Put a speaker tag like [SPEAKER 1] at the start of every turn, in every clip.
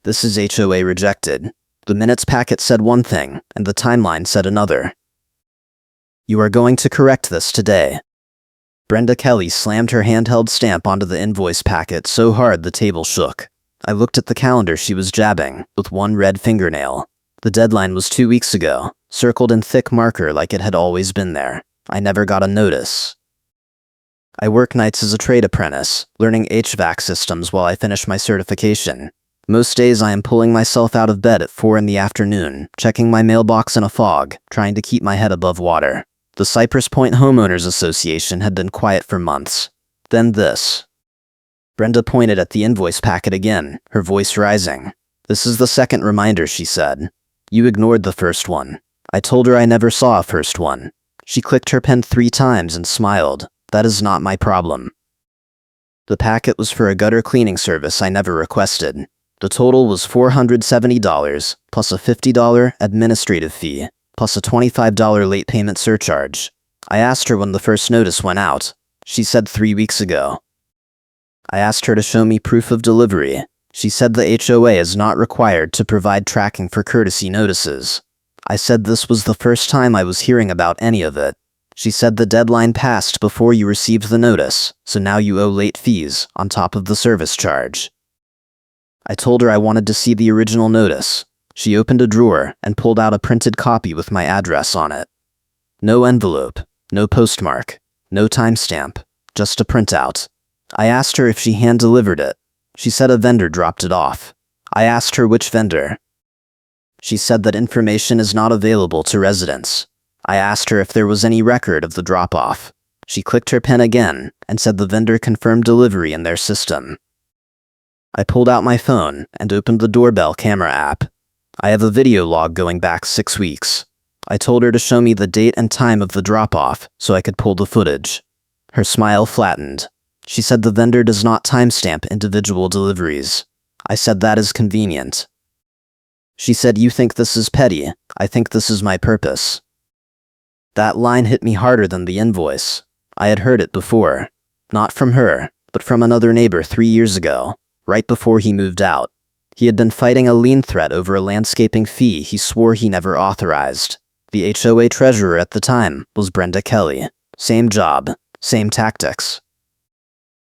[SPEAKER 1] This is HOA rejected. The minutes packet said one thing, and the timeline said another. You are going to correct this today. Brenda Kelly slammed her handheld stamp onto the invoice packet so hard the table shook. I looked at the calendar she was jabbing, with one red fingernail. The deadline was 2 weeks ago, circled in thick marker like it had always been there. I never got a notice. I work nights as a trade apprentice, learning HVAC systems while I finish my certification. Most days I am pulling myself out of bed at 4 in the afternoon, checking my mailbox in a fog, trying to keep my head above water. The Cypress Point Homeowners Association had been quiet for months. Then this. Brenda pointed at the invoice packet again, her voice rising. This is the second reminder, she said. You ignored the first one. I told her I never saw a first one. She clicked her pen 3 times and smiled. That is not my problem. The packet was for a gutter cleaning service I never requested. The total was $470, plus a $50 administrative fee, plus a $25 late payment surcharge. I asked her when the first notice went out. She said 3 weeks ago. I asked her to show me proof of delivery. She said the HOA is not required to provide tracking for courtesy notices. I said this was the first time I was hearing about any of it. She said the deadline passed before you received the notice, so now you owe late fees on top of the service charge. I told her I wanted to see the original notice. She opened a drawer and pulled out a printed copy with my address on it. No envelope, no postmark, no timestamp, just a printout. I asked her if she hand-delivered it. She said a vendor dropped it off. I asked her which vendor. She said that information is not available to residents. I asked her if there was any record of the drop-off. She clicked her pen again and said the vendor confirmed delivery in their system. I pulled out my phone and opened the doorbell camera app. I have a video log going back 6 weeks. I told her to show me the date and time of the drop-off so I could pull the footage. Her smile flattened. She said the vendor does not timestamp individual deliveries. I said that is convenient. She said, you think this is petty. I think this is my purpose. That line hit me harder than the invoice. I had heard it before. Not from her, but from another neighbor 3 years ago, right before he moved out. He had been fighting a lien threat over a landscaping fee he swore he never authorized. The HOA treasurer at the time was Brenda Kelly. Same job, same tactics.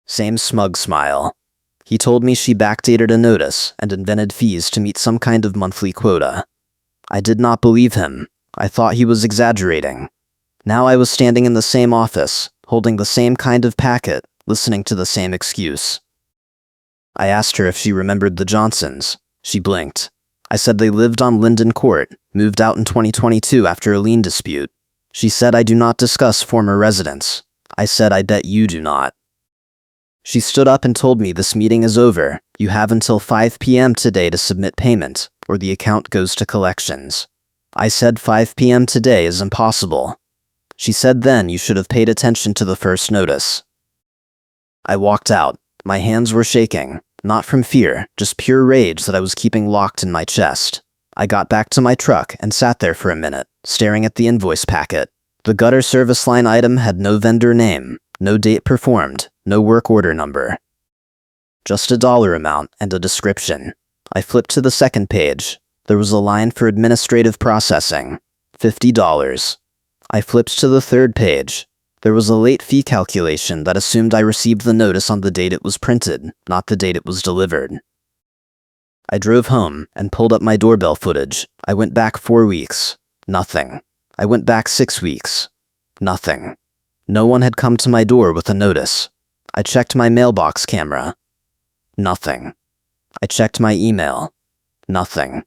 [SPEAKER 1] Same smug smile. He told me she backdated a notice and invented fees to meet some kind of monthly quota. I did not believe him. I thought he was exaggerating. Now I was standing in the same office, holding the same kind of packet, listening to the same excuse. I asked her if she remembered the Johnsons. She blinked. I said they lived on Linden Court, moved out in 2022 after a lien dispute. She said I do not discuss former residents. I said I bet you do not. She stood up and told me this meeting is over. You have until 5 p.m. today to submit payment, or the account goes to collections. I said 5 p.m. today is impossible. She said then you should have paid attention to the first notice. I walked out. My hands were shaking, not from fear, just pure rage that I was keeping locked in my chest. I got back to my truck and sat there for a minute, staring at the invoice packet. The gutter service line item had no vendor name, no date performed, no work order number. Just a dollar amount and a description. I flipped to the second page. There was a line for administrative processing, $50. I flipped to the third page. There was a late fee calculation that assumed I received the notice on the date it was printed, not the date it was delivered. I drove home and pulled up my doorbell footage. I went back 4 weeks. Nothing. I went back 6 weeks. Nothing. No one had come to my door with a notice. I checked my mailbox camera. Nothing. I checked my email. Nothing.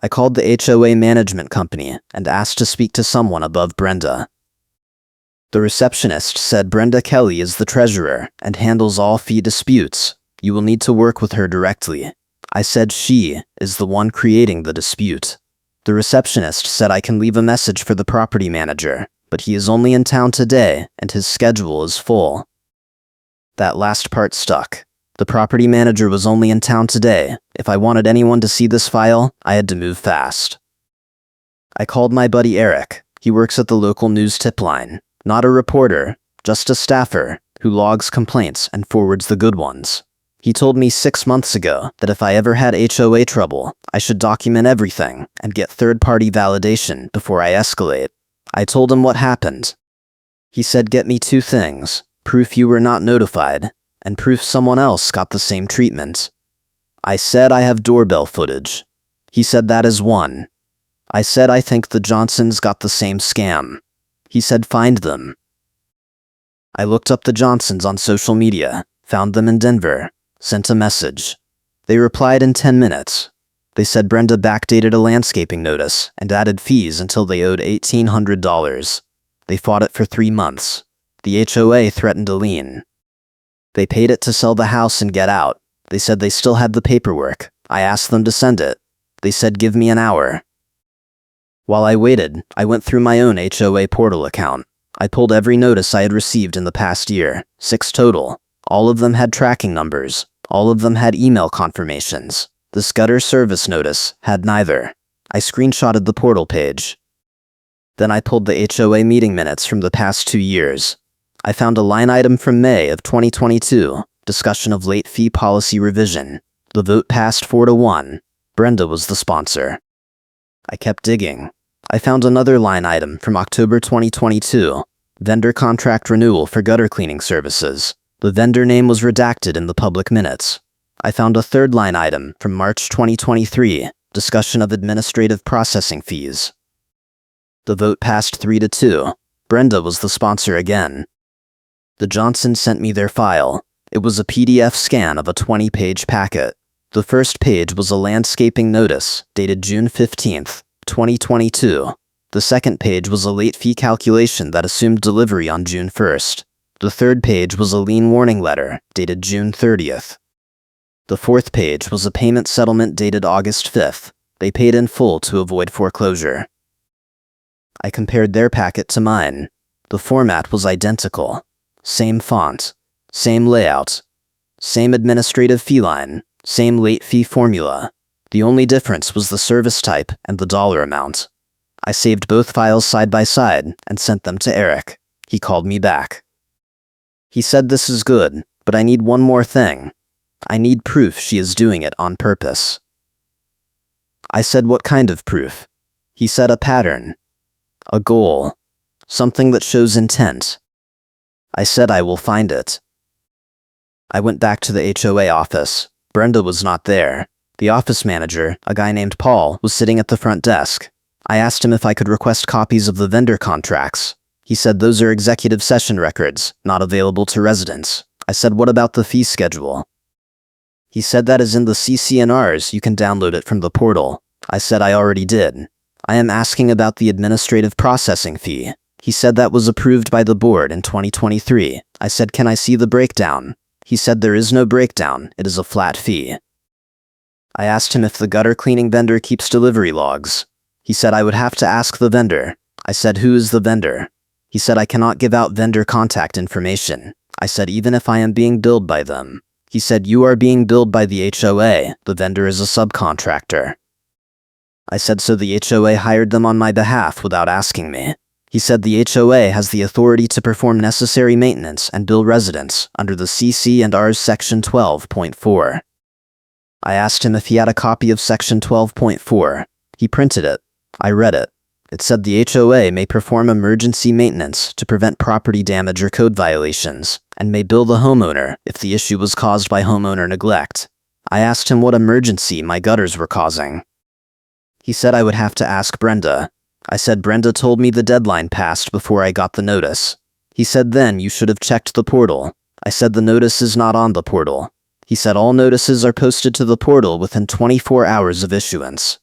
[SPEAKER 1] I called the HOA management company and asked to speak to someone above Brenda. The receptionist said Brenda Kelly is the treasurer and handles all fee disputes. You will need to work with her directly. I said she is the one creating the dispute. The receptionist said I can leave a message for the property manager, but he is only in town today and his schedule is full. That last part stuck. The property manager was only in town today. If I wanted anyone to see this file, I had to move fast. I called my buddy Eric. He works at the local news tip line. Not a reporter, just a staffer who logs complaints and forwards the good ones. He told me 6 months ago that if I ever had HOA trouble, I should document everything and get third-party validation before I escalate. I told him what happened. He said get me 2 things, proof you were not notified, and proof someone else got the same treatment. I said I have doorbell footage. He said that is 1. I said I think the Johnsons got the same scam. He said find them. I looked up the Johnsons on social media, found them in Denver, sent a message. They replied in 10 minutes. They said Brenda backdated a landscaping notice and added fees until they owed $1,800. They fought it for 3 months. The HOA threatened a lien. They paid it to sell the house and get out. They said they still had the paperwork. I asked them to send it. They said give me an hour. While I waited, I went through my own HOA portal account. I pulled every notice I had received in the past year, 6 total. All of them had tracking numbers. All of them had email confirmations. The gutter service notice had neither. I screenshotted the portal page. Then I pulled the HOA meeting minutes from the past 2 years. I found a line item from May of 2022, discussion of late fee policy revision. The vote passed 4-1. Brenda was the sponsor. I kept digging. I found another line item from October 2022, vendor contract renewal for gutter cleaning services. The vendor name was redacted in the public minutes. I found a third line item from March 2023, discussion of administrative processing fees. The vote passed 3-2. Brenda was the sponsor again. The Johnsons sent me their file. It was a PDF scan of a 20-page packet. The first page was a landscaping notice, dated June 15, 2022. The second page was a late fee calculation that assumed delivery on June 1st. The third page was a lien warning letter, dated June 30th. The fourth page was a payment settlement dated August 5th. They paid in full to avoid foreclosure. I compared their packet to mine. The format was identical. Same font, same layout, same administrative fee line, same late fee formula. The only difference was the service type and the dollar amount. I saved both files side by side and sent them to Eric. He called me back. He said this is good, but I need one more thing. I need proof she is doing it on purpose. I said what kind of proof? He said a pattern, a goal, something that shows intent. I said I will find it. I went back to the HOA office. Brenda was not there. The office manager, a guy named Paul, was sitting at the front desk. I asked him if I could request copies of the vendor contracts. He said those are executive session records, not available to residents. I said what about the fee schedule? He said that is in the CC&Rs, you can download it from the portal. I said I already did. I am asking about the administrative processing fee. He said that was approved by the board in 2023. I said can I see the breakdown? He said there is no breakdown, it is a flat fee. I asked him if the gutter cleaning vendor keeps delivery logs. He said I would have to ask the vendor. I said who is the vendor? He said I cannot give out vendor contact information. I said even if I am being billed by them. He said you are being billed by the HOA, the vendor is a subcontractor. I said so the HOA hired them on my behalf without asking me. He said the HOA has the authority to perform necessary maintenance and bill residents under the CC&Rs Section 12.4. I asked him if he had a copy of Section 12.4. He printed it. I read it. It said the HOA may perform emergency maintenance to prevent property damage or code violations, and may bill the homeowner if the issue was caused by homeowner neglect. I asked him what emergency my gutters were causing. He said I would have to ask Brenda. I said Brenda told me the deadline passed before I got the notice. He said then you should have checked the portal. I said the notice is not on the portal. He said all notices are posted to the portal within 24 hours of issuance.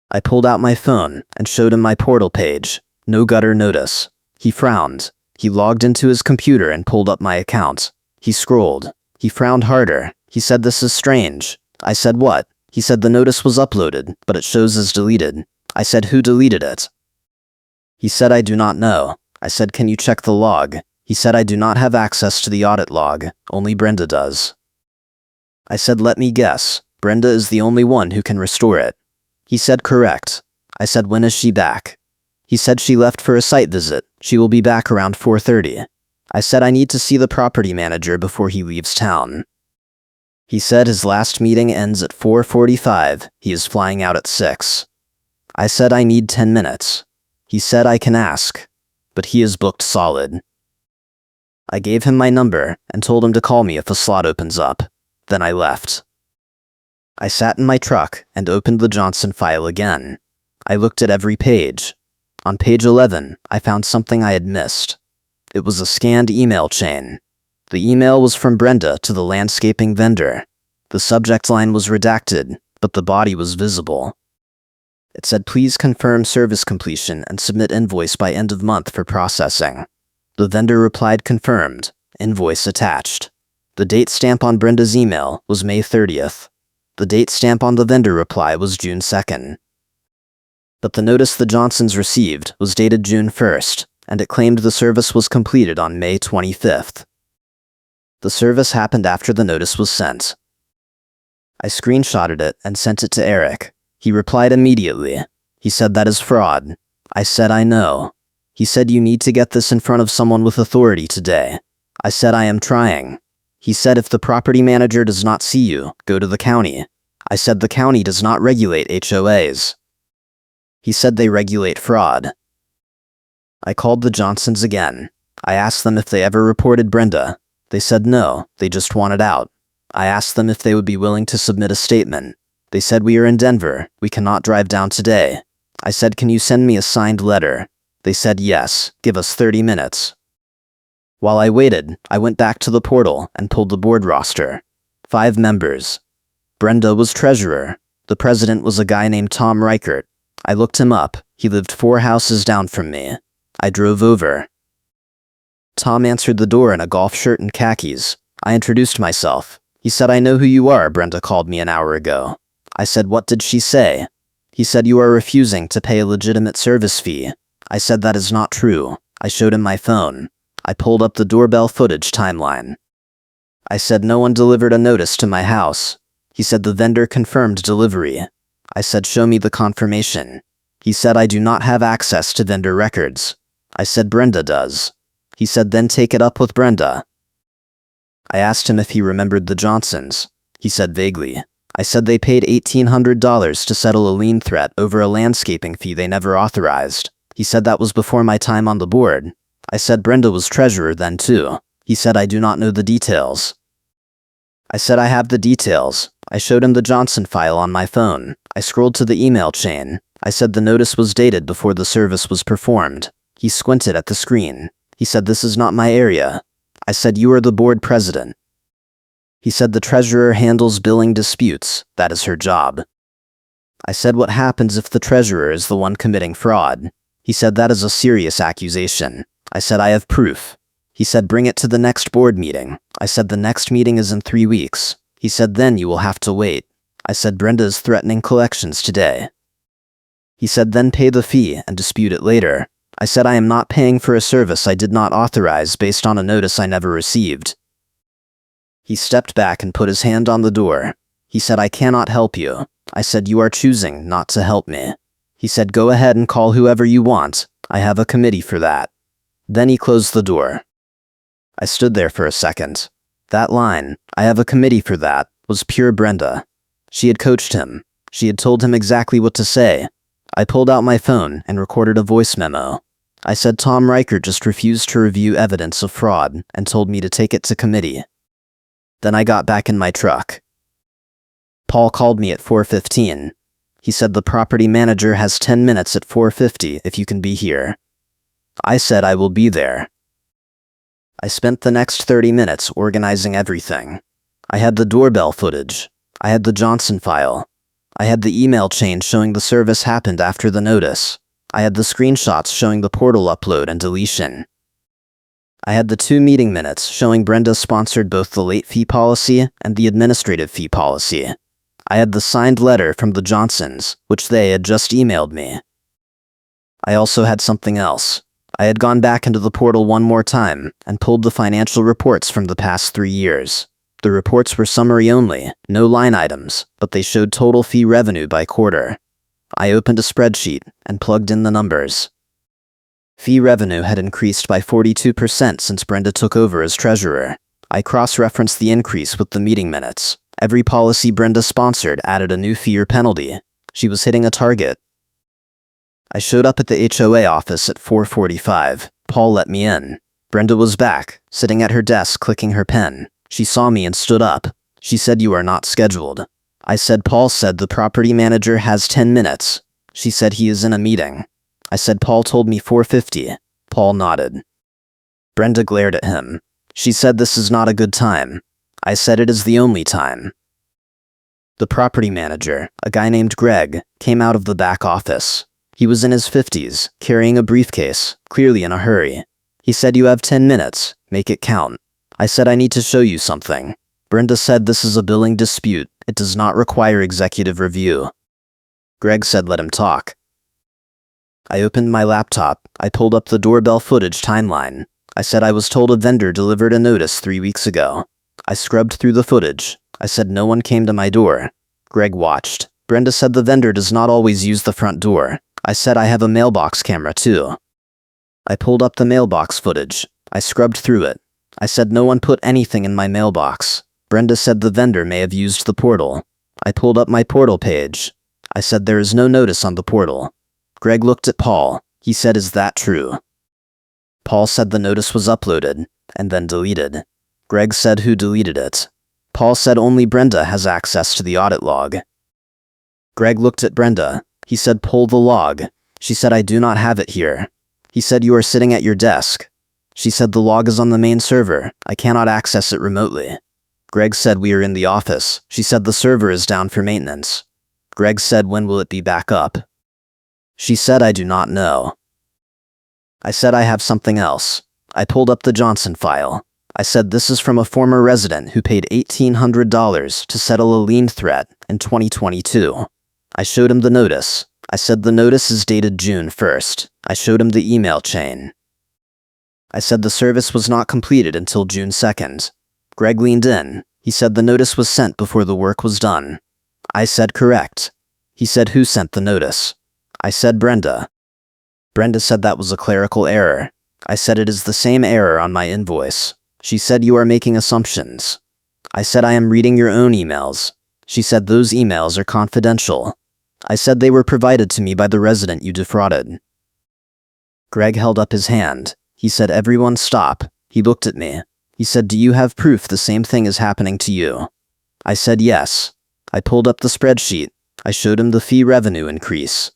[SPEAKER 1] I pulled out my phone and showed him my portal page. No gutter notice. He frowned. He logged into his computer and pulled up my account. He scrolled. He frowned harder. He said this is strange. I said what? He said the notice was uploaded, but it shows as deleted. I said who deleted it? He said I do not know. I said can you check the log? He said I do not have access to the audit log. Only Brenda does. I said let me guess. Brenda is the only one who can restore it. He said correct. I said when is she back? He said she left for a site visit. She will be back around 4:30. I said I need to see the property manager before he leaves town. He said his last meeting ends at 4:45. He is flying out at 6. I said I need 10 minutes. He said I can ask, but he is booked solid. I gave him my number and told him to call me if a slot opens up. Then I left. I sat in my truck and opened the Johnson file again. I looked at every page. On page 11, I found something I had missed. It was a scanned email chain. The email was from Brenda to the landscaping vendor. The subject line was redacted, but the body was visible. It said, "Please confirm service completion and submit invoice by end of month for processing." The vendor replied, "Confirmed. Invoice attached." The date stamp on Brenda's email was May 30th. The date stamp on the vendor reply was June 2nd. But the notice the Johnsons received was dated June 1st, and it claimed the service was completed on May 25th. The service happened after the notice was sent. I screenshotted it and sent it to Eric. He replied immediately. He said that is fraud. I said I know. He said you need to get this in front of someone with authority today. I said I am trying. He said if the property manager does not see you, go to the county. I said the county does not regulate HOAs. He said they regulate fraud. I called the Johnsons again. I asked them if they ever reported Brenda. They said no, they just wanted out. I asked them if they would be willing to submit a statement. They said we are in Denver, we cannot drive down today. I said can you send me a signed letter? They said yes, give us 30 minutes. While I waited, I went back to the portal and pulled the board roster. 5 members. Brenda was treasurer. The president was a guy named Tom Reichert. I looked him up. He lived 4 houses down from me. I drove over. Tom answered the door in a golf shirt and khakis. I introduced myself. He said, "I know who you are, Brenda called me an hour ago." I said, "What did she say?" He said, "You are refusing to pay a legitimate service fee." I said, "That is not true." I showed him my phone. I pulled up the doorbell footage timeline. I said, "No one delivered a notice to my house." He said, "The vendor confirmed delivery." I said, "Show me the confirmation." He said, "I do not have access to vendor records." I said, "Brenda does." He said, "Then take it up with Brenda." I asked him if he remembered the Johnsons. He said vaguely. I said they paid $1,800 to settle a lien threat over a landscaping fee they never authorized. He said that was before my time on the board. I said Brenda was treasurer then too. He said I do not know the details. I said I have the details. I showed him the Johnson file on my phone. I scrolled to the email chain. I said the notice was dated before the service was performed. He squinted at the screen. He said, "This is not my area." I said, "You are the board president." He said the treasurer handles billing disputes. That is her job. I said, "What happens if the treasurer is the one committing fraud?" He said, "That is a serious accusation." I said, "I have proof." He said, "Bring it to the next board meeting." I said, "The next meeting is in 3 weeks." He said, "Then you will have to wait." I said, "Brenda is threatening collections today." He said, "Then pay the fee and dispute it later." I said, "I am not paying for a service I did not authorize based on a notice I never received." He stepped back and put his hand on the door. He said, "I cannot help you." I said, "You are choosing not to help me." He said, "Go ahead and call whoever you want. I have a committee for that." Then he closed the door. I stood there for a second. That line, "I have a committee for that," was pure Brenda. She had coached him. She had told him exactly what to say. I pulled out my phone and recorded a voice memo. I said Tom Reichert just refused to review evidence of fraud and told me to take it to committee. Then I got back in my truck. Paul called me at 4:15. He said the property manager has 10 minutes at 4:50 if you can be here. I said I will be there. I spent the next 30 minutes organizing everything. I had the doorbell footage. I had the Johnson file. I had the email chain showing the service happened after the notice. I had the screenshots showing the portal upload and deletion. I had the 2 meeting minutes showing Brenda sponsored both the late fee policy and the administrative fee policy. I had the signed letter from the Johnsons, which they had just emailed me. I also had something else. I had gone back into the portal one more time and pulled the financial reports from the past 3 years. The reports were summary only, no line items, but they showed total fee revenue by quarter. I opened a spreadsheet and plugged in the numbers. Fee revenue had increased by 42% since Brenda took over as treasurer. I cross-referenced the increase with the meeting minutes. Every policy Brenda sponsored added a new fee or penalty. She was hitting a target. I showed up at the HOA office at 4:45. Paul let me in. Brenda was back, sitting at her desk clicking her pen. She saw me and stood up. She said, "You are not scheduled." I said, "Paul said the property manager has 10 minutes. She said he is in a meeting. I said, "Paul told me 4:50. Paul nodded. Brenda glared at him. She said, "This is not a good time." I said, "It is the only time." The property manager, a guy named Greg, came out of the back office. He was in his 50s, carrying a briefcase, clearly in a hurry. He said, "You have 10 minutes. Make it count." I said, "I need to show you something." Brenda said, "This is a billing dispute. It does not require executive review." Greg said, "Let him talk." I opened my laptop. I pulled up the doorbell footage timeline. I said, "I was told a vendor delivered a notice 3 weeks ago." I scrubbed through the footage. I said, "No one came to my door." Greg watched. Brenda said, "The vendor does not always use the front door." I said, "I have a mailbox camera too." I pulled up the mailbox footage. I scrubbed through it. I said, "No one put anything in my mailbox." Brenda said the vendor may have used the portal. I pulled up my portal page. I said, "There is no notice on the portal." Greg looked at Paul. He said, "Is that true?" Paul said the notice was uploaded, and then deleted. Greg said, "Who deleted it?" Paul said, "Only Brenda has access to the audit log." Greg looked at Brenda. He said, "Pull the log." She said, "I do not have it here." He said, "You are sitting at your desk." She said, "The log is on the main server. I cannot access it remotely." Greg said, "We are in the office." She said, "The server is down for maintenance." Greg said, "When will it be back up?" She said, "I do not know." I said, "I have something else." I pulled up the Johnson file. I said, "This is from a former resident who paid $1,800 to settle a lien threat in 2022. I showed him the notice. I said, "The notice is dated June 1st. I showed him the email chain. I said the service was not completed until June 2nd. Greg leaned in. He said the notice was sent before the work was done. I said, "Correct." He said, "Who sent the notice?" I said, "Brenda." Brenda said that was a clerical error. I said, "It is the same error on my invoice." She said, "You are making assumptions." I said, "I am reading your own emails." She said, "Those emails are confidential." I said, "They were provided to me by the resident you defrauded." Greg held up his hand. He said, "Everyone stop." He looked at me. He said, "Do you have proof the same thing is happening to you?" I said, "Yes." I pulled up the spreadsheet. I showed him the fee revenue increase.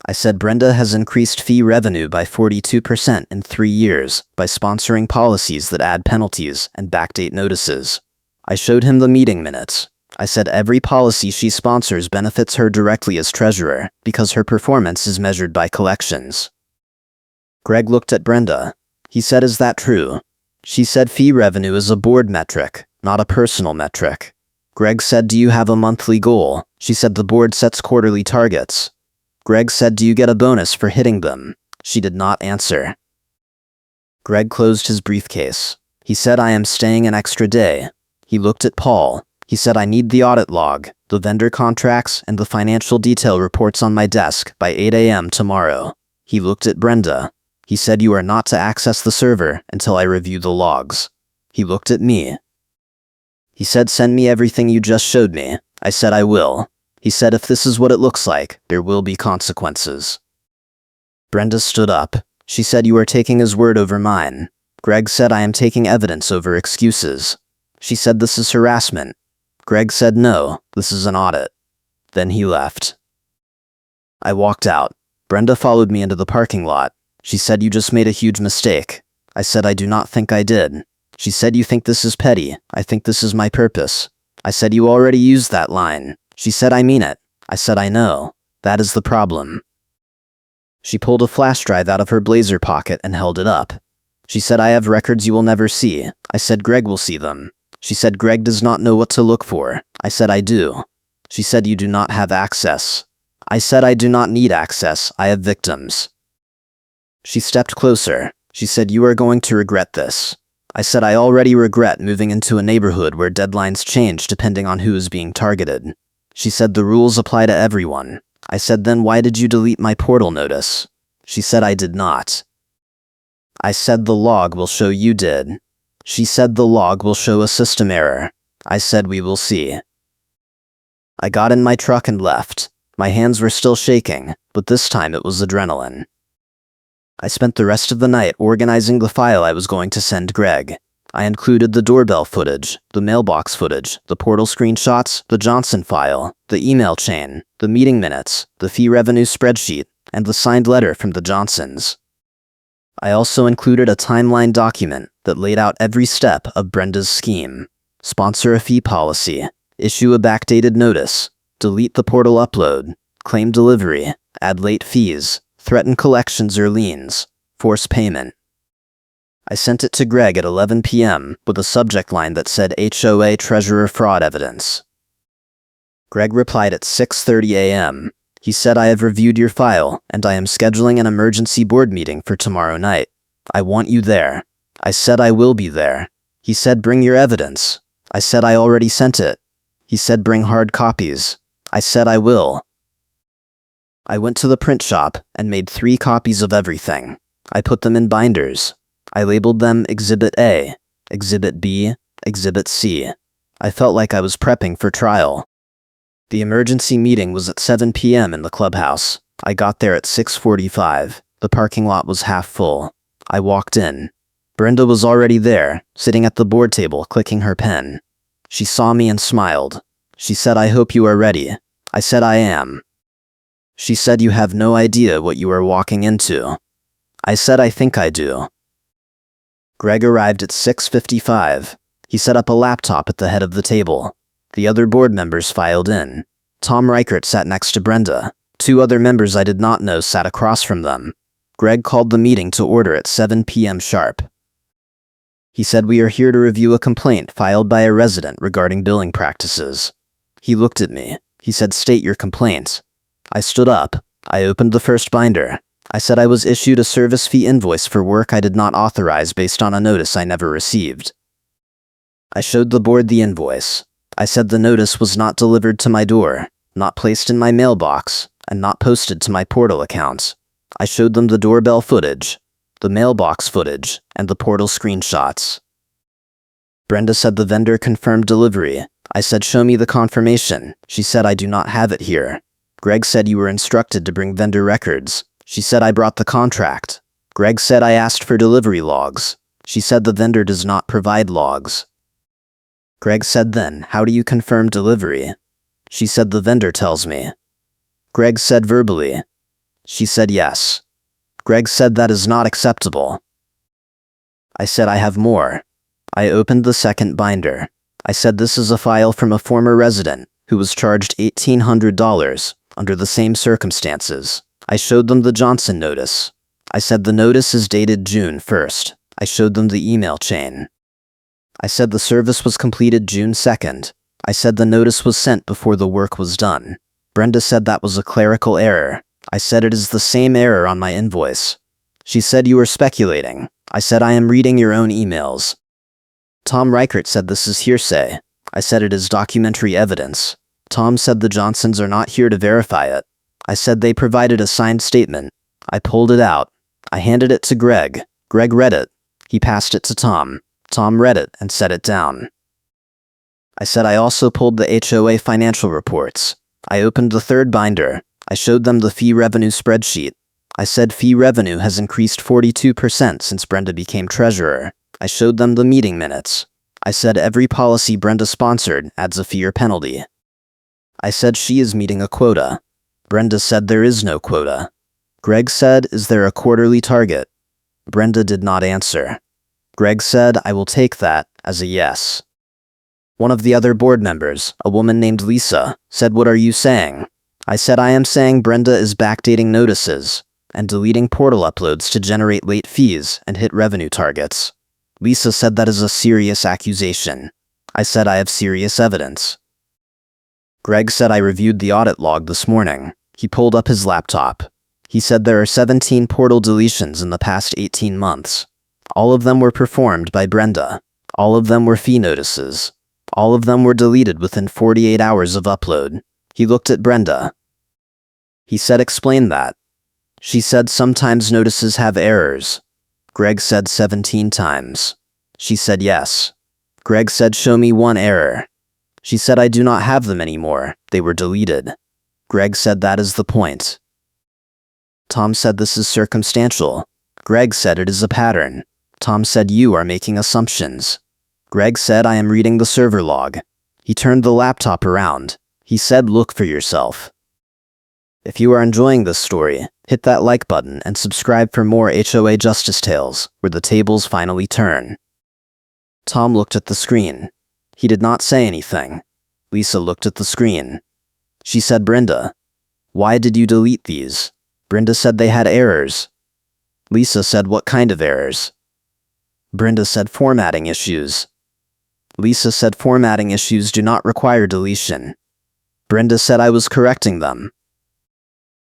[SPEAKER 1] I said, "Brenda has increased fee revenue by 42% in 3 years by sponsoring policies that add penalties and backdate notices." I showed him the meeting minutes. I said, "Every policy she sponsors benefits her directly as treasurer because her performance is measured by collections." Greg looked at Brenda. He said, "Is that true?" She said, "Fee revenue is a board metric, not a personal metric." Greg said, "Do you have a monthly goal?" She said, "The board sets quarterly targets." Greg said, "Do you get a bonus for hitting them?" She did not answer. Greg closed his briefcase. He said, "I am staying an extra day." He looked at Paul. He said, "I need the audit log, the vendor contracts, and the financial detail reports on my desk by 8 a.m. tomorrow." He looked at Brenda. He said, "You are not to access the server until I review the logs." He looked at me. He said, "Send me everything you just showed me." I said, "I will." He said, "If this is what it looks like, there will be consequences." Brenda stood up. She said, "You are taking his word over mine." Greg said, "I am taking evidence over excuses." She said, "This is harassment." Greg said, "No, this is an audit." Then he left. I walked out. Brenda followed me into the parking lot. She said, "You just made a huge mistake." I said, "I do not think I did." She said, "You think this is petty. I think this is my purpose." I said, "You already used that line." She said, "I mean it." I said, "I know. That is the problem." She pulled a flash drive out of her blazer pocket and held it up. She said, "I have records you will never see." I said, "Greg will see them." She said, "Greg does not know what to look for." I said, "I do." She said, "You do not have access." I said, "I do not need access. I have victims." She stepped closer. She said, "You are going to regret this." I said, "I already regret moving into a neighborhood where deadlines change depending on who is being targeted." She said, "The rules apply to everyone." I said, "Then why did you delete my portal notice?" She said, "I did not." I said, "The log will show you did." She said, "The log will show a system error." I said, we will see. I got in my truck and left. My hands were still shaking, but this time it was adrenaline. I spent the rest of the night organizing the file I was going to send Greg. I included the doorbell footage, the mailbox footage, the portal screenshots, the Johnson file, the email chain, the meeting minutes, the fee revenue spreadsheet, and the signed letter from the Johnsons. I also included a timeline document that laid out every step of Brenda's scheme. Sponsor a fee policy, issue a backdated notice, delete the portal upload, claim delivery, add late fees, threaten collections or liens, force payment. I sent it to Greg at 11 p.m. with a subject line that said HOA Treasurer Fraud Evidence. Greg replied at 6:30 a.m. He said, I have reviewed your file, and I am scheduling an emergency board meeting for tomorrow night. I want you there. I said I will be there. He said, bring your evidence. I said I already sent it. He said, bring hard copies. I said I will. I went to the print shop and made 3 copies of everything. I put them in binders. I labeled them Exhibit A, Exhibit B, Exhibit C. I felt like I was prepping for trial. The emergency meeting was at 7 p.m. in the clubhouse. I got there at 6:45. The parking lot was half full. I walked in. Brenda was already there, sitting at the board table, clicking her pen. She saw me and smiled. She said, I hope you are ready. I said, I am. She said, you have no idea what you are walking into. I said, I think I do. Greg arrived at 6:55. He set up a laptop at the head of the table. The other board members filed in. Tom Reichert sat next to Brenda. 2 other members I did not know sat across from them. Greg called the meeting to order at 7 p.m. sharp. He said, we are here to review a complaint filed by a resident regarding billing practices. He looked at me. He said, state your complaint. I stood up. I opened the first binder. I said I was issued a service fee invoice for work I did not authorize based on a notice I never received. I showed the board the invoice. I said the notice was not delivered to my door, not placed in my mailbox, and not posted to my portal account. I showed them the doorbell footage, the mailbox footage, and the portal screenshots. Brenda said the vendor confirmed delivery. I said, show me the confirmation. She said, I do not have it here. Greg said you were instructed to bring vendor records. She said I brought the contract. Greg said I asked for delivery logs. She said the vendor does not provide logs. Greg said, then, how do you confirm delivery? She said the vendor tells me. Greg said verbally. She said yes. Greg said that is not acceptable. I said I have more. I opened the second binder. I said this is a file from a former resident who was charged $1,800 under the same circumstances. I showed them the Johnson notice. I said the notice is dated June 1st. I showed them the email chain. I said the service was completed June 2nd. I said the notice was sent before the work was done. Brenda said that was a clerical error. I said it is the same error on my invoice. She said you are speculating. I said I am reading your own emails. Tom Reichert said this is hearsay. I said it is documentary evidence. Tom said the Johnsons are not here to verify it. I said they provided a signed statement. I pulled it out. I handed it to Greg. Greg read it. He passed it to Tom. Tom read it and set it down. I said I also pulled the HOA financial reports. I opened the third binder. I showed them the fee revenue spreadsheet. I said fee revenue has increased 42% since Brenda became treasurer. I showed them the meeting minutes. I said every policy Brenda sponsored adds a fee or penalty. I said she is meeting a quota. Brenda said there is no quota. Greg said, is there a quarterly target? Brenda did not answer. Greg said, I will take that as a yes. One of the other board members, a woman named Lisa, said, what are you saying? I said I am saying Brenda is backdating notices and deleting portal uploads to generate late fees and hit revenue targets. Lisa said that is a serious accusation. I said I have serious evidence. Greg said I reviewed the audit log this morning. He pulled up his laptop. He said there are 17 portal deletions in the past 18 months. All of them were performed by Brenda. All of them were fee notices. All of them were deleted within 48 hours of upload. He looked at Brenda. He said, explain that. She said sometimes notices have errors. Greg said 17 times. She said yes. Greg said show me one error. She said I do not have them anymore. They were deleted. Greg said that is the point. Tom said this is circumstantial. Greg said it is a pattern. Tom said you are making assumptions. Greg said I am reading the server log. He turned the laptop around. He said look for yourself. If you are enjoying this story, hit that like button and subscribe for more HOA Justice Tales, where the tables finally turn. Tom looked at the screen. He did not say anything. Lisa looked at the screen. She said, Brenda, why did you delete these? Brenda said they had errors. Lisa said, what kind of errors? Brenda said, formatting issues. Lisa said, formatting issues do not require deletion. Brenda said I was correcting them.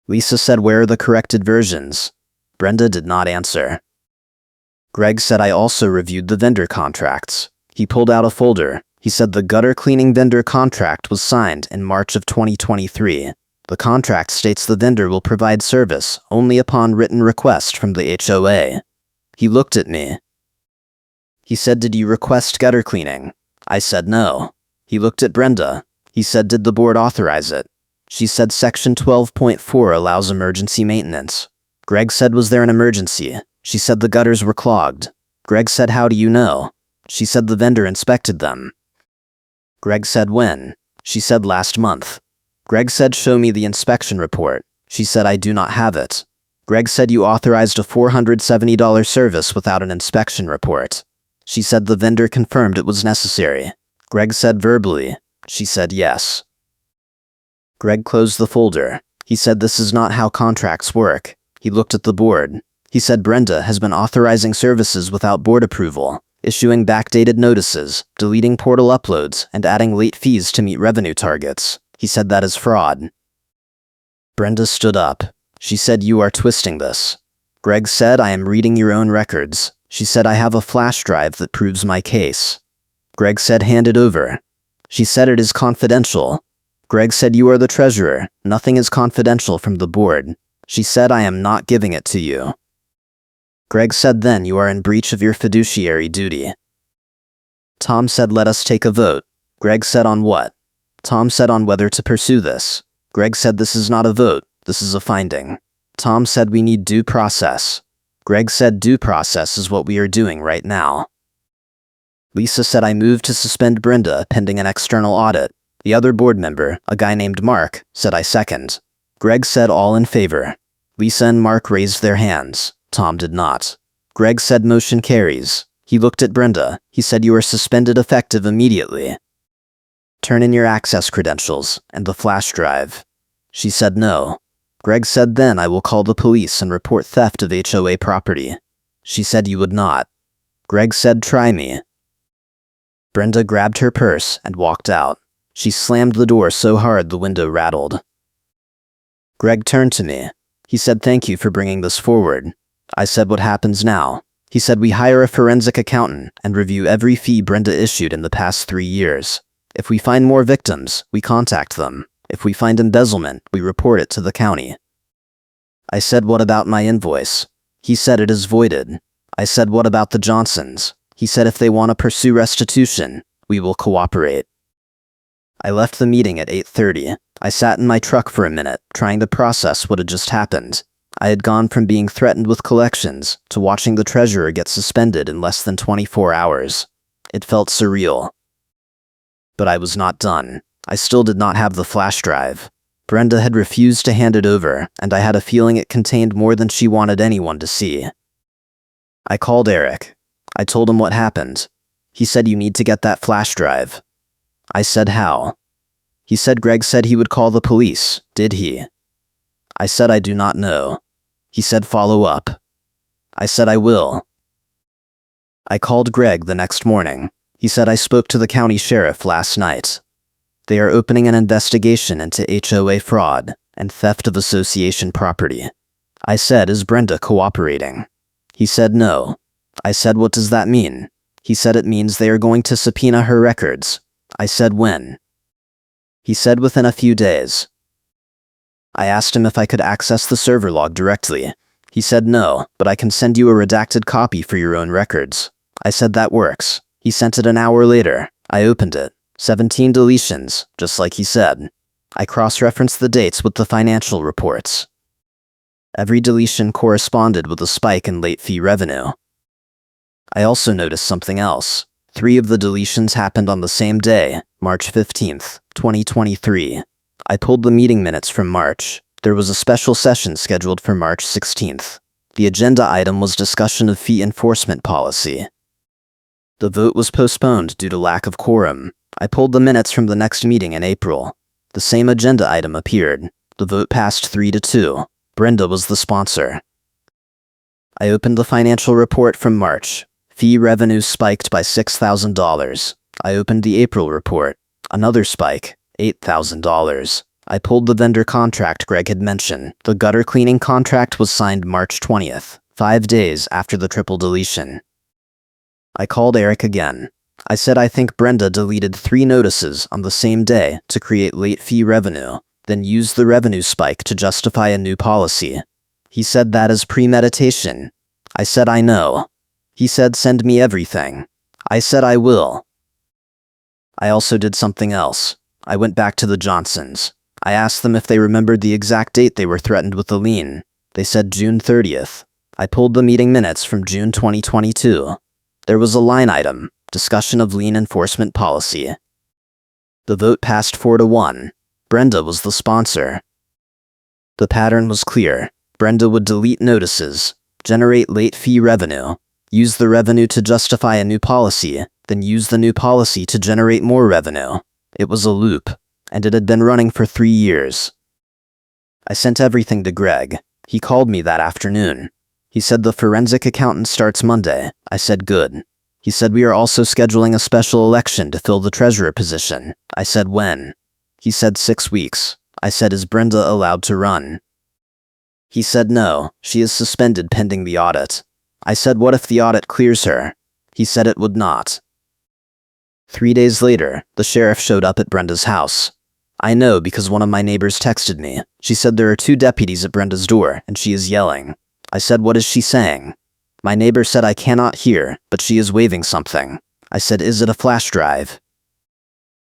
[SPEAKER 1] Lisa said, where are the corrected versions? Brenda did not answer. Greg said I also reviewed the vendor contracts. He pulled out a folder. He said the gutter cleaning vendor contract was signed in March of 2023. The contract states the vendor will provide service only upon written request from the HOA. He looked at me. He said, did you request gutter cleaning? I said no. He looked at Brenda. He said, did the board authorize it? She said section 12.4 allows emergency maintenance. Greg said, was there an emergency? She said the gutters were clogged. Greg said, how do you know? She said the vendor inspected them. Greg said, when? She said, last month. Greg said, show me the inspection report. She said, I do not have it. Greg said, you authorized a $470 service without an inspection report. She said the vendor confirmed it was necessary. Greg said verbally. She said yes. Greg closed the folder. He said this is not how contracts work. He looked at the board. He said Brenda has been authorizing services without board approval, issuing backdated notices, deleting portal uploads, and adding late fees to meet revenue targets. He said that is fraud. Brenda stood up. She said, you are twisting this. Greg said, I am reading your own records. She said, I have a flash drive that proves my case. Greg said, hand it over. She said, it is confidential. Greg said, you are the treasurer. Nothing is confidential from the board. She said, I am not giving it to you. Greg said, then you are in breach of your fiduciary duty. Tom said, let us take a vote. Greg said, on what? Tom said, on whether to pursue this. Greg said, this is not a vote. This is a finding. Tom said, we need due process. Greg said, due process is what we are doing right now. Lisa said, I moved to suspend Brenda pending an external audit. The other board member, a guy named Mark, said I second. Greg said, all in favor. Lisa and Mark raised their hands. Tom did not. Greg said, motion carries. He looked at Brenda. He said, you are suspended effective immediately. Turn in your access credentials and the flash drive. She said no. Greg said, then I will call the police and report theft of HOA property. She said you would not. Greg said, try me. Brenda grabbed her purse and walked out. She slammed the door so hard the window rattled. Greg turned to me. He said, thank you for bringing this forward. I said, what happens now? He said, we hire a forensic accountant and review every fee Brenda issued in the past 3 years. If we find more victims, we contact them. If we find embezzlement, we report it to the county. I said, what about my invoice? He said, it is voided. I said, what about the Johnsons? He said, if they want to pursue restitution, we will cooperate. I left the meeting at 8:30. I sat in my truck for a minute, trying to process what had just happened. I had gone from being threatened with collections to watching the treasurer get suspended in less than 24 hours. It felt surreal. But I was not done. I still did not have the flash drive. Brenda had refused to hand it over, and I had a feeling it contained more than she wanted anyone to see. I called Eric. I told him what happened. He said, you need to get that flash drive. I said, how? He said, Greg said he would call the police. Did he? I said, I do not know. He said, follow up. I said, I will. I called Greg the next morning. He said, I spoke to the county sheriff last night. They are opening an investigation into HOA fraud and theft of association property. I said, is Brenda cooperating? He said, no. I said, what does that mean? He said, it means they are going to subpoena her records. I said, when? He said, within a few days. I asked him if I could access the server log directly. He said, no, but I can send you a redacted copy for your own records. I said, that works. He sent it an hour later. I opened it. 17 deletions, just like he said. I cross-referenced the dates with the financial reports. Every deletion corresponded with a spike in late fee revenue. I also noticed something else. 3 of the deletions happened on the same day, March 15th, 2023. I pulled the meeting minutes from March. There was a special session scheduled for March 16th. The agenda item was discussion of fee enforcement policy. The vote was postponed due to lack of quorum. I pulled the minutes from the next meeting in April. The same agenda item appeared. The vote passed 3-2. Brenda was the sponsor. I opened the financial report from March. Fee revenue spiked by $6,000. I opened the April report. Another spike, $8,000. I pulled the vendor contract Greg had mentioned. The gutter cleaning contract was signed March 20th, 5 days after the triple deletion. I called Eric again. I said I think Brenda deleted 3 notices on the same day to create late fee revenue, then used the revenue spike to justify a new policy. He said that is premeditation. I said I know. He said send me everything. I said I will. I also did something else. I went back to the Johnsons. I asked them if they remembered the exact date they were threatened with the lien. They said June 30th. I pulled the meeting minutes from June 2022. There was a line item, discussion of lien enforcement policy. The vote passed 4-1. Brenda was the sponsor. The pattern was clear. Brenda would delete notices, generate late fee revenue, use the revenue to justify a new policy, then use the new policy to generate more revenue. It was a loop, and it had been running for 3 years. I sent everything to Greg. He called me that afternoon. He said the forensic accountant starts Monday. I said good. He said we are also scheduling a special election to fill the treasurer position. I said when. He said 6 weeks. I said is Brenda allowed to run? He said no, she is suspended pending the audit. I said what if the audit clears her? He said it would not. 3 days later, the sheriff showed up at Brenda's house. I know because one of my neighbors texted me. She said there are 2 deputies at Brenda's door and she is yelling. I said what is she saying? My neighbor said I cannot hear, but she is waving something. I said is it a flash drive?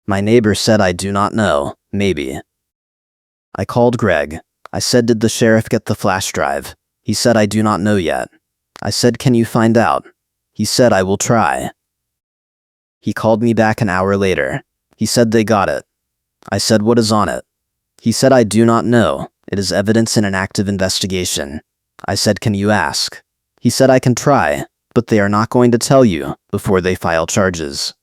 [SPEAKER 1] My neighbor said I do not know, maybe. I called Greg. I said did the sheriff get the flash drive? He said I do not know yet. I said can you find out? He said I will try. He called me back an hour later. He said they got it. I said what is on it? He said I do not know. It is evidence in an active investigation. I said can you ask? He said I can try, but they are not going to tell you before they file charges.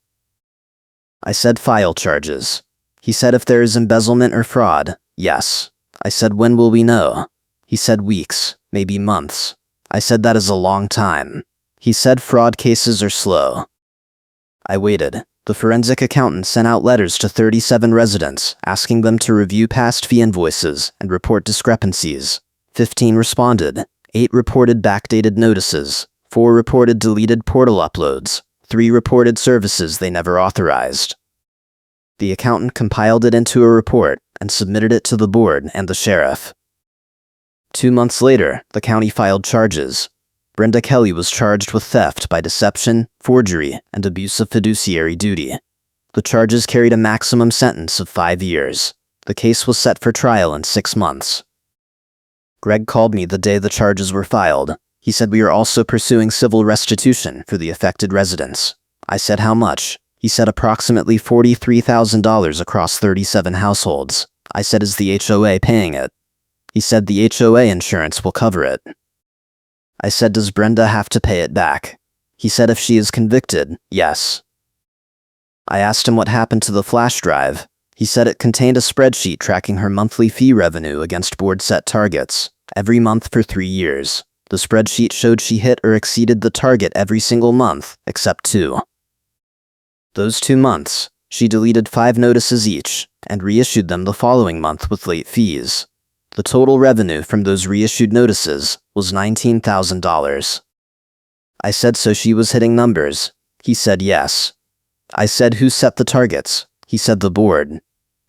[SPEAKER 1] I said file charges. He said if there is embezzlement or fraud, yes. I said when will we know? He said weeks, maybe months. I said that is a long time. He said fraud cases are slow. I waited. The forensic accountant sent out letters to 37 residents asking them to review past fee invoices and report discrepancies. 15 responded. 8 reported backdated notices. 4 reported deleted portal uploads. 3 reported services they never authorized. The accountant compiled it into a report and submitted it to the board and the sheriff. 2 months later, the county filed charges. Brenda Kelly was charged with theft by deception, forgery, and abuse of fiduciary duty. The charges carried a maximum sentence of 5 years. The case was set for trial in 6 months. Greg called me the day the charges were filed. He said we are also pursuing civil restitution for the affected residents. I said how much? He said approximately $43,000 across 37 households. I said is the HOA paying it? He said the HOA insurance will cover it. I said does Brenda have to pay it back? He said if she is convicted, yes. I asked him what happened to the flash drive. He said it contained a spreadsheet tracking her monthly fee revenue against board-set targets, every month for 3 years. The spreadsheet showed she hit or exceeded the target every single month, except 2. Those 2 months, she deleted 5 notices each, and reissued them the following month with late fees. The total revenue from those reissued notices was $19,000. I said so she was hitting numbers. He said yes. I said who set the targets? He said the board.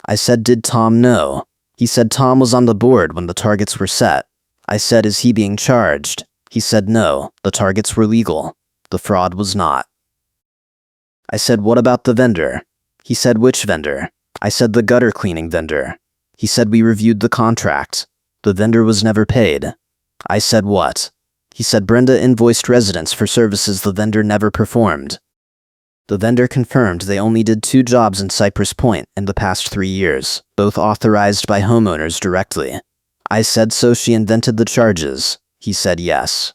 [SPEAKER 1] I said did Tom know? He said Tom was on the board when the targets were set. I said is he being charged? He said no, the targets were legal. The fraud was not. I said what about the vendor? He said, which vendor? I said, the gutter cleaning vendor. He said, we reviewed the contract. The vendor was never paid. I said, what? He said, Brenda invoiced residents for services the vendor never performed. The vendor confirmed they only did 2 jobs in Cypress Point in the past 3 years, both authorized by homeowners directly. I said, so she invented the charges. He said, yes.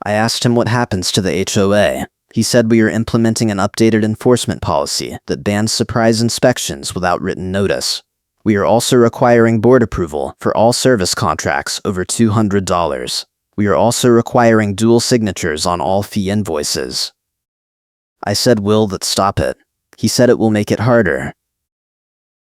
[SPEAKER 1] I asked him what happens to the HOA. He said, we are implementing an updated enforcement policy that bans surprise inspections without written notice. We are also requiring board approval for all service contracts over $200. We are also requiring dual signatures on all fee invoices. I said, will that stop it? He said it will make it harder.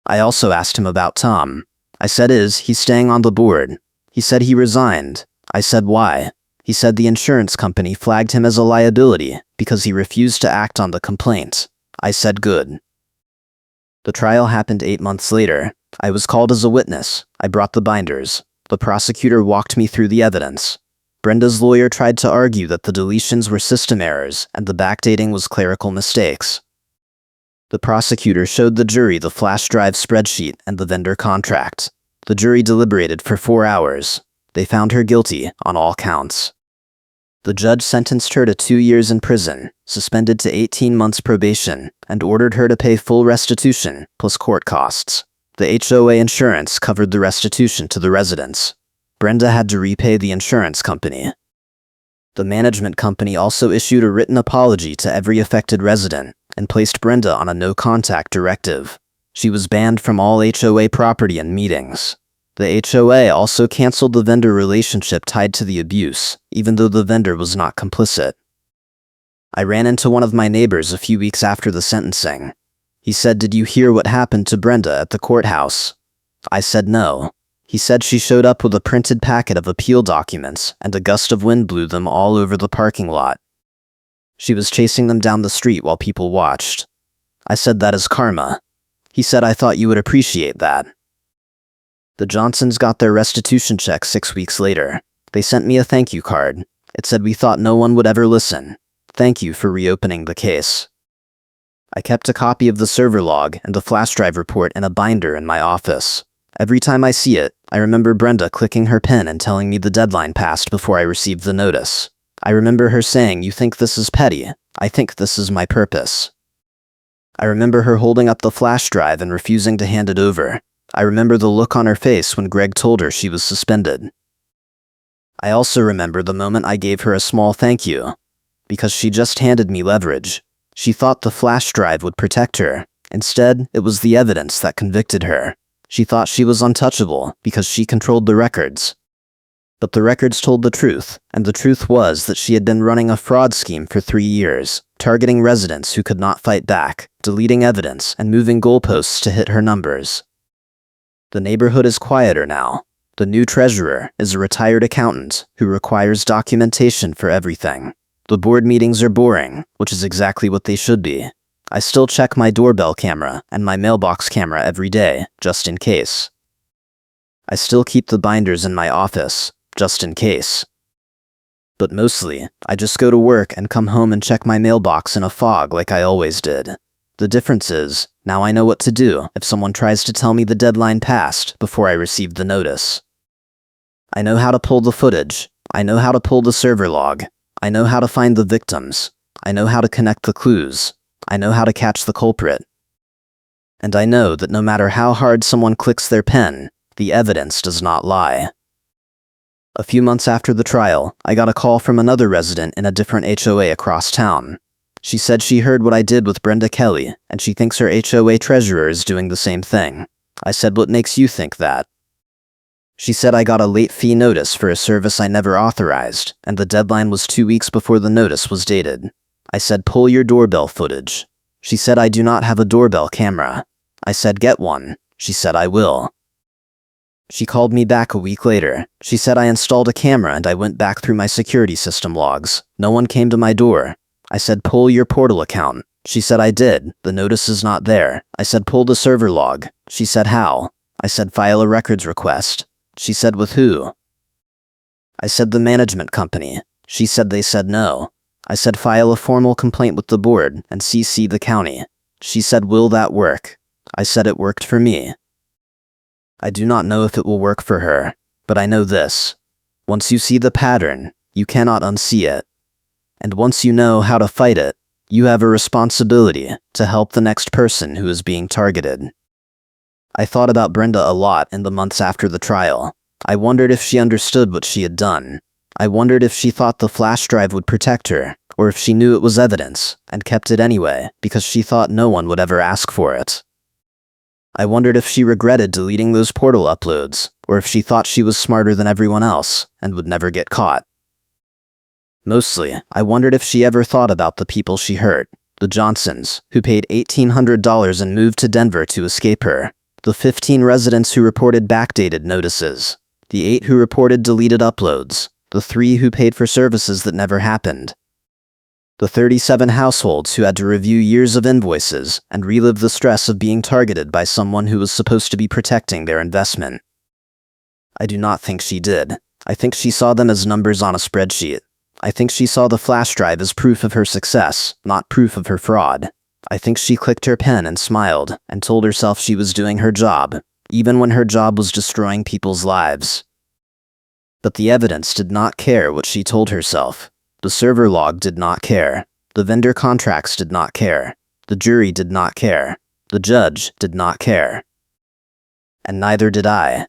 [SPEAKER 1] I also asked him about Tom. I said, is he staying on the board? He said he resigned. I said, why? He said the insurance company flagged him as a liability because he refused to act on the complaint. I said, good. The trial happened 8 months later. I was called as a witness. I brought the binders. The prosecutor walked me through the evidence. Brenda's lawyer tried to argue that the deletions were system errors and the backdating was clerical mistakes. The prosecutor showed the jury the flash drive spreadsheet and the vendor contract. The jury deliberated for 4 hours. They found her guilty on all counts. The judge sentenced her to 2 years in prison, suspended to 18 months probation, and ordered her to pay full restitution plus court costs. The HOA insurance covered the restitution to the residents. Brenda had to repay the insurance company. The management company also issued a written apology to every affected resident and placed Brenda on a no-contact directive. She was banned from all HOA property and meetings. The HOA also canceled the vendor relationship tied to the abuse, even though the vendor was not complicit. I ran into one of my neighbors a few weeks after the sentencing. He said, did you hear what happened to Brenda at the courthouse? I said no. He said she showed up with a printed packet of appeal documents and a gust of wind blew them all over the parking lot. She was chasing them down the street while people watched. I said, that is karma. He said, I thought you would appreciate that. The Johnsons got their restitution check 6 weeks later. They sent me a thank you card. It said, we thought no one would ever listen. Thank you for reopening the case. I kept a copy of the server log and the flash drive report in a binder in my office. Every time I see it, I remember Brenda clicking her pen and telling me the deadline passed before I received the notice. I remember her saying, you think this is petty? I think this is my purpose. I remember her holding up the flash drive and refusing to hand it over. I remember the look on her face when Greg told her she was suspended. I also remember the moment I gave her a small thank you, because she just handed me leverage. She thought the flash drive would protect her. Instead, it was the evidence that convicted her. She thought she was untouchable because she controlled the records. But the records told the truth, and the truth was that she had been running a fraud scheme for 3 years, targeting residents who could not fight back, deleting evidence, and moving goalposts to hit her numbers. The neighborhood is quieter now. The new treasurer is a retired accountant who requires documentation for everything. The board meetings are boring, which is exactly what they should be. I still check my doorbell camera and my mailbox camera every day, just in case. I still keep the binders in my office, just in case. But mostly, I just go to work and come home and check my mailbox in a fog like I always did. The difference is, now I know what to do if someone tries to tell me the deadline passed before I received the notice. I know how to pull the footage. I know how to pull the server log. I know how to find the victims. I know how to connect the clues. I know how to catch the culprit. And I know that no matter how hard someone clicks their pen, the evidence does not lie. A few months after the trial, I got a call from another resident in a different HOA across town. She said she heard what I did with Brenda Kelly, and she thinks her HOA treasurer is doing the same thing. I said, what makes you think that? She said I got a late fee notice for a service I never authorized, and the deadline was 2 weeks before the notice was dated. I said, pull your doorbell footage. She said, I do not have a doorbell camera. I said, get one. She said, I will. She called me back a week later. She said I installed a camera and I went back through my security system logs. No one came to my door. I said, pull your portal account. She said, I did. The notice is not there. I said, pull the server log. She said, how? I said, file a records request. She said, with who? I said, the management company. She said they said no. I said, file a formal complaint with the board and CC the county. She said, "Will that work?" I said it worked for me. I do not know if it will work for her, but I know this. Once you see the pattern, you cannot unsee it. And once you know how to fight it, you have a responsibility to help the next person who is being targeted. I thought about Brenda a lot in the months after the trial. I wondered if she understood what she had done. I wondered if she thought the flash drive would protect her, or if she knew it was evidence and kept it anyway because she thought no one would ever ask for it. I wondered if she regretted deleting those portal uploads, or if she thought she was smarter than everyone else and would never get caught. Mostly, I wondered if she ever thought about the people she hurt, the Johnsons, who paid $1,800 and moved to Denver to escape her, the 15 residents who reported backdated notices, the 8 who reported deleted uploads, the 3 who paid for services that never happened, the 37 households who had to review years of invoices and relive the stress of being targeted by someone who was supposed to be protecting their investment. I do not think she did. I think she saw them as numbers on a spreadsheet. I think she saw the flash drive as proof of her success, not proof of her fraud. I think she clicked her pen and smiled and told herself she was doing her job, even when her job was destroying people's lives. But the evidence did not care what she told herself. The server log did not care. The vendor contracts did not care. The jury did not care. The judge did not care. And neither did I.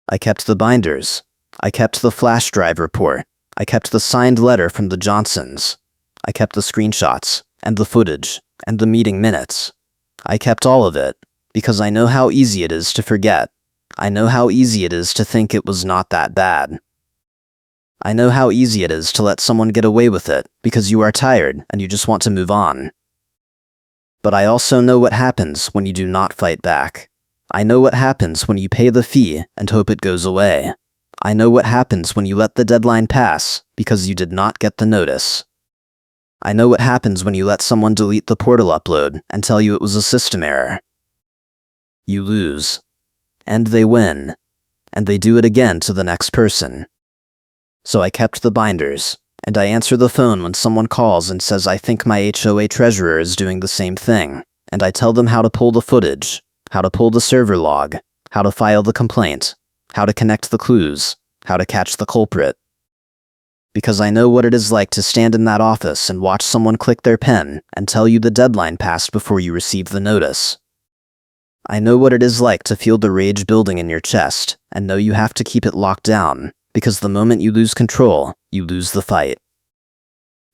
[SPEAKER 1] I kept the binders. I kept the flash drive report. I kept the signed letter from the Johnsons. I kept the screenshots, and the footage, and the meeting minutes. I kept all of it, because I know how easy it is to forget. I know how easy it is to think it was not that bad. I know how easy it is to let someone get away with it because you are tired and you just want to move on. But I also know what happens when you do not fight back. I know what happens when you pay the fee and hope it goes away. I know what happens when you let the deadline pass because you did not get the notice. I know what happens when you let someone delete the portal upload and tell you it was a system error. You lose. And they win. And they do it again to the next person. So I kept the binders, and I answer the phone when someone calls and says I think my HOA treasurer is doing the same thing, and I tell them how to pull the footage, how to pull the server log, how to file the complaint, how to connect the clues, how to catch the culprit. Because I know what it is like to stand in that office and watch someone click their pen and tell you the deadline passed before you receive the notice. I know what it is like to feel the rage building in your chest and know you have to keep it locked down, because the moment you lose control, you lose the fight.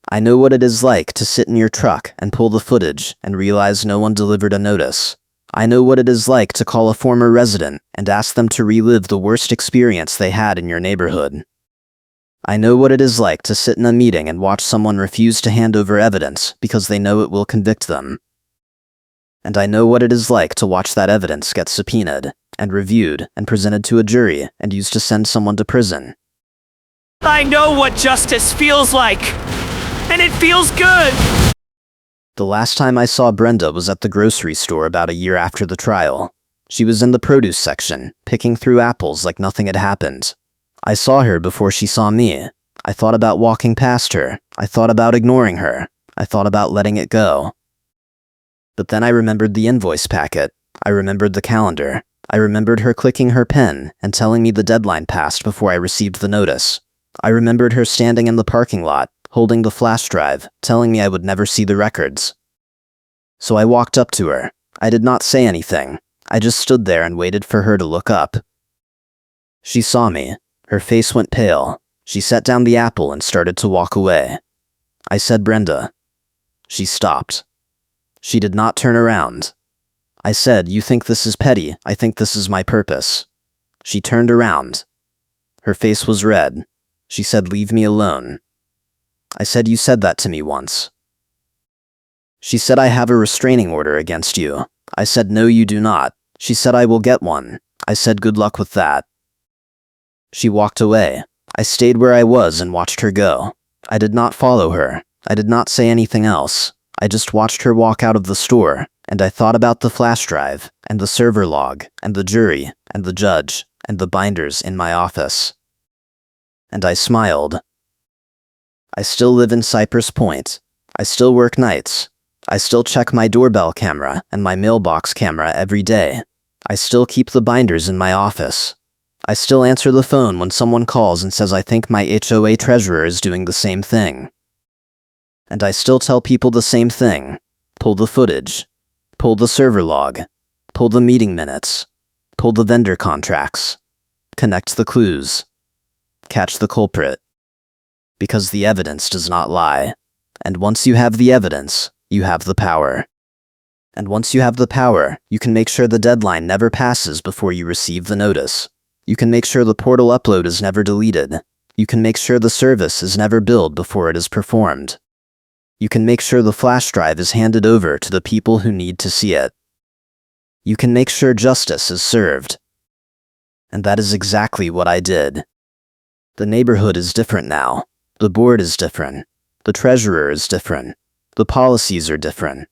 [SPEAKER 1] I know what it is like to sit in your truck and pull the footage and realize no one delivered a notice. I know what it is like to call a former resident and ask them to relive the worst experience they had in your neighborhood. I know what it is like to sit in a meeting and watch someone refuse to hand over evidence because they know it will convict them. And I know what it is like to watch that evidence get subpoenaed and reviewed and presented to a jury and used to send someone to prison.
[SPEAKER 2] I know what justice feels like, and it feels good.
[SPEAKER 1] The last time I saw Brenda was at the grocery store about a year after the trial. She was in the produce section, picking through apples like nothing had happened. I saw her before she saw me. I thought about walking past her. I thought about ignoring her. I thought about letting it go. But then I remembered the invoice packet. I remembered the calendar. I remembered her clicking her pen and telling me the deadline passed before I received the notice. I remembered her standing in the parking lot, holding the flash drive, telling me I would never see the records. So I walked up to her. I did not say anything. I just stood there and waited for her to look up. She saw me. Her face went pale. She set down the apple and started to walk away. I said, "Brenda." She stopped. She did not turn around. I said, "You think this is petty? I think this is my purpose." She turned around. Her face was red. She said, "Leave me alone." I said, "You said that to me once." She said, "I have a restraining order against you." I said, "No, you do not." She said, "I will get one." I said, "Good luck with that." She walked away. I stayed where I was and watched her go. I did not follow her. I did not say anything else. I just watched her walk out of the store, and I thought about the flash drive, and the server log, and the jury, and the judge, and the binders in my office. And I smiled. I still live in Cypress Point. I still work nights. I still check my doorbell camera and my mailbox camera every day. I still keep the binders in my office. I still answer the phone when someone calls and says I think my HOA treasurer is doing the same thing. And I still tell people the same thing. Pull the footage. Pull the server log. Pull the meeting minutes. Pull the vendor contracts. Connect the clues. Catch the culprit. Because the evidence does not lie. And once you have the evidence, you have the power. And once you have the power, you can make sure the deadline never passes before you receive the notice. You can make sure the portal upload is never deleted. You can make sure the service is never billed before it is performed. You can make sure the flash drive is handed over to the people who need to see it. You can make sure justice is served. And that is exactly what I did. The neighborhood is different now. The board is different. The treasurer is different. The policies are different.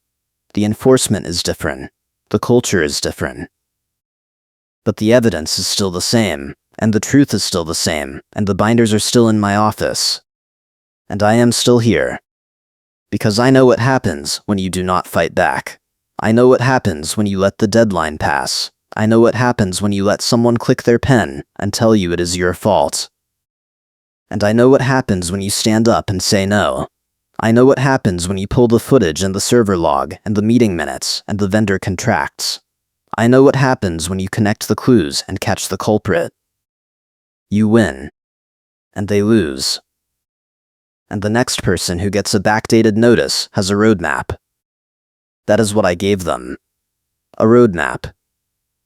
[SPEAKER 1] The enforcement is different. The culture is different. But the evidence is still the same, and the truth is still the same, and the binders are still in my office. And I am still here. Because I know what happens when you do not fight back. I know what happens when you let the deadline pass. I know what happens when you let someone click their pen and tell you it is your fault. And I know what happens when you stand up and say no. I know what happens when you pull the footage and the server log and the meeting minutes and the vendor contracts. I know what happens when you connect the clues and catch the culprit. You win. And they lose. And the next person who gets a backdated notice has a roadmap. That is what I gave them. A roadmap.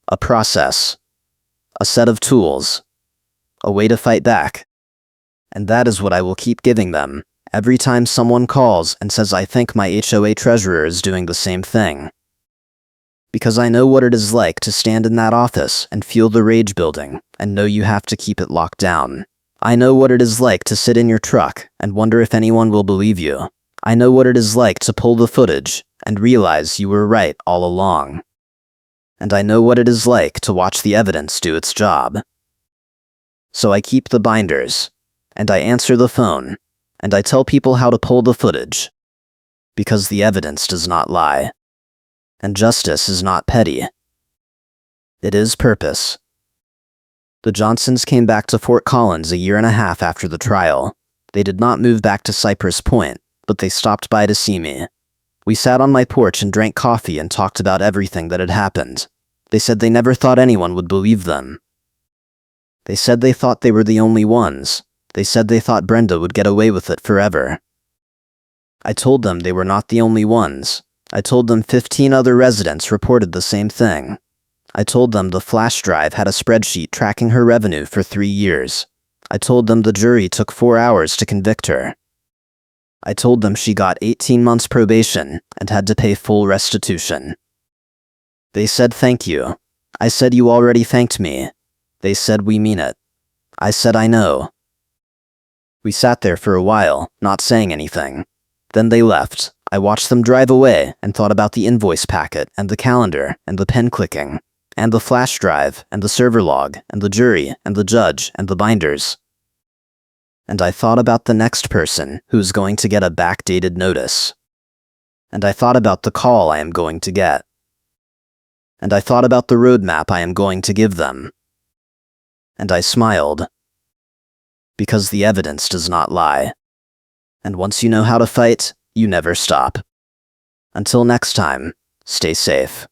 [SPEAKER 1] A process. A set of tools. A way to fight back. And that is what I will keep giving them, every time someone calls and says I think my HOA treasurer is doing the same thing. Because I know what it is like to stand in that office and feel the rage building and know you have to keep it locked down. I know what it is like to sit in your truck and wonder if anyone will believe you. I know what it is like to pull the footage and realize you were right all along. And I know what it is like to watch the evidence do its job. So I keep the binders, and I answer the phone, and I tell people how to pull the footage. Because the evidence does not lie. And justice is not petty. It is purpose. The Johnsons came back to Fort Collins a year and a half after the trial. They did not move back to Cypress Point, but they stopped by to see me. We sat on my porch and drank coffee and talked about everything that had happened. They said they never thought anyone would believe them. They said they thought they were the only ones. They said they thought Brenda would get away with it forever. I told them they were not the only ones. I told them 15 other residents reported the same thing. I told them the flash drive had a spreadsheet tracking her revenue for 3 years. I told them the jury took 4 hours to convict her. I told them she got 18 months probation and had to pay full restitution. They said thank you. I said you already thanked me. They said we mean it. I said I know. We sat there for a while, not saying anything. Then they left. I watched them drive away and thought about the invoice packet and the calendar and the pen clicking and the flash drive and the server log and the jury and the judge and the binders. And I thought about the next person who's going to get a backdated notice. And I thought about the call I am going to get. And I thought about the roadmap I am going to give them. And I smiled. Because the evidence does not lie. And once you know how to fight, you never stop. Until next time, stay safe.